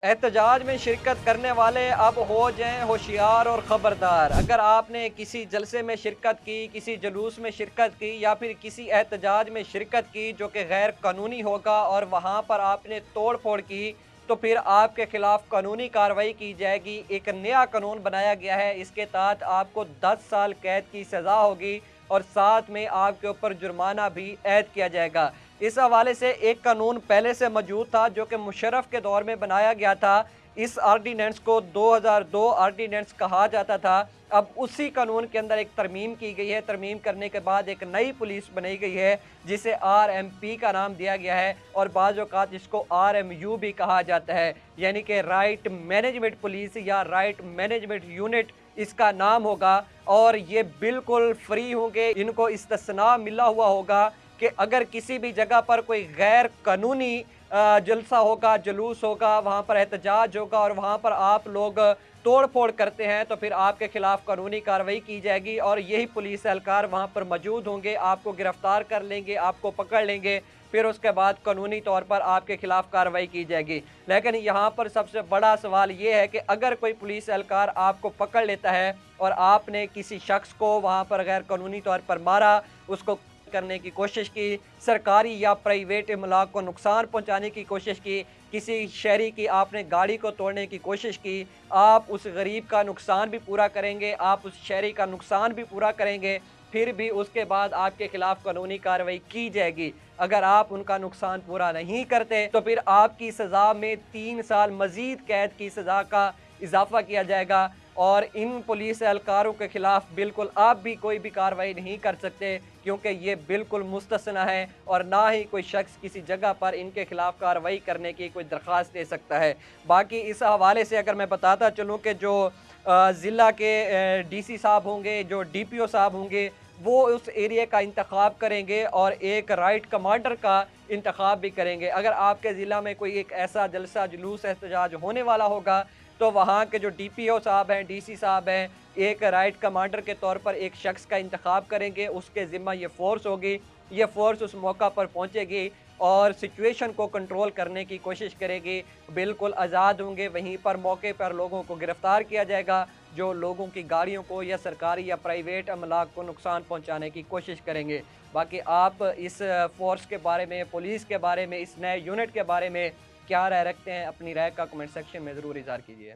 एहतजाज में शिरकत करने वाले अब हो जाएं होशियार और ख़बरदार। अगर आपने किसी जलसे में शिरकत की, किसी जुलूस में शिरकत की या फिर किसी एहतजाज में शिरकत की जो कि गैर कानूनी होगा और वहाँ पर आपने तोड़-फोड़ की, तो फिर आपके खिलाफ कानूनी कार्रवाई की जाएगी। एक नया कानून बनाया गया है, इसके तहत आपको 10 साल कैद की सज़ा होगी और साथ में आपके ऊपर जुर्माना भी ऐड किया जाएगा। इस हवाले से एक कानून पहले से मौजूद था जो कि मुशर्रफ के दौर में बनाया गया था। इस ऑर्डिनेंस को 2002 ऑर्डिनेंस कहा जाता था। अब उसी कानून के अंदर एक तरमीम की गई है। तरमीम करने के बाद एक नई पुलिस बनाई गई है जिसे आरएमपी का नाम दिया गया है और बाज़ औक़ात इसको आरएमयू भी कहा जाता है। यानी कि राइट मैनेजमेंट पुलिस या राइट मैनेजमेंट यूनिट इसका नाम होगा और ये बिल्कुल फ्री होंगे। इनको इस्तिस्ना मिला हुआ होगा कि अगर किसी भी जगह पर कोई गैर कानूनी जलसा होगा, जुलूस होगा, वहाँ पर एहतजाज होगा और वहाँ पर आप लोग तोड़-फोड़ करते हैं, तो फिर आपके खिलाफ कानूनी कार्रवाई की जाएगी और यही पुलिस एहलकार वहाँ पर मौजूद होंगे, आपको गिरफ्तार कर लेंगे, आपको पकड़ लेंगे, फिर उसके बाद कानूनी तौर पर आपके खिलाफ कार्रवाई की जाएगी। लेकिन यहाँ पर सबसे बड़ा सवाल ये है कि अगर कोई पुलिस एहलकार आपको पकड़ लेता है और आपने किसी शख्स को वहाँ पर गैर कानूनी तौर पर मारा, उसको करने की कोशिश की, सरकारी या प्राइवेट इमलाक को नुकसान पहुँचाने की कोशिश की, किसी शहरी की आपने गाड़ी को तोड़ने की कोशिश की, आप उस गरीब का नुकसान भी पूरा करेंगे, आप उस शहरी का नुकसान भी पूरा करेंगे, फिर भी उसके बाद आपके खिलाफ कानूनी कार्रवाई की जाएगी। अगर आप उनका नुकसान पूरा नहीं करते, तो फिर आपकी सज़ा में 3 साल मज़ीद कैद की सज़ा का इज़ाफ़ा किया जाएगा और इन पुलिस एहलकारों के खिलाफ बिल्कुल आप भी कोई भी कार्रवाई नहीं कर सकते क्योंकि ये बिल्कुल मुस्तस्ना है और ना ही कोई शख्स किसी जगह पर इनके खिलाफ कार्रवाई करने की कोई दरख्वास्त दे सकता है। बाकी इस हवाले से अगर मैं बताता चलूँ कि जो ज़िला के डीसी साहब होंगे, जो डीपीओ साहब होंगे, वो उस एरिया का इंतखाब करेंगे और एक राइट कमांडर का इंतखाब भी करेंगे। अगर आपके ज़िला में कोई एक ऐसा जलसा, जुलूस, एहतजाज होने वाला होगा, तो वहाँ के जो डीपीओ साहब हैं, डीसी साहब हैं, एक राइट कमांडर के तौर पर एक शख्स का इंतखाब करेंगे, उसके ज़िम्मा ये फ़ोर्स होगी। ये फ़ोर्स उस मौका पर पहुँचेगी और सिचुएशन को कंट्रोल करने की कोशिश करेगी। बिल्कुल आज़ाद होंगे, वहीं पर मौके पर लोगों को गिरफ़्तार किया जाएगा, जो लोगों की गाड़ियों को या सरकारी या प्राइवेट अमलाक को नुकसान पहुँचाने की कोशिश करेंगे। बाकी आप इस फ़ोर्स के बारे में, पुलिस के बारे में, इस नए यूनिट के बारे में क्या राय रखते हैं? अपनी राय का कमेंट सेक्शन में ज़रूर इज़हार कीजिए।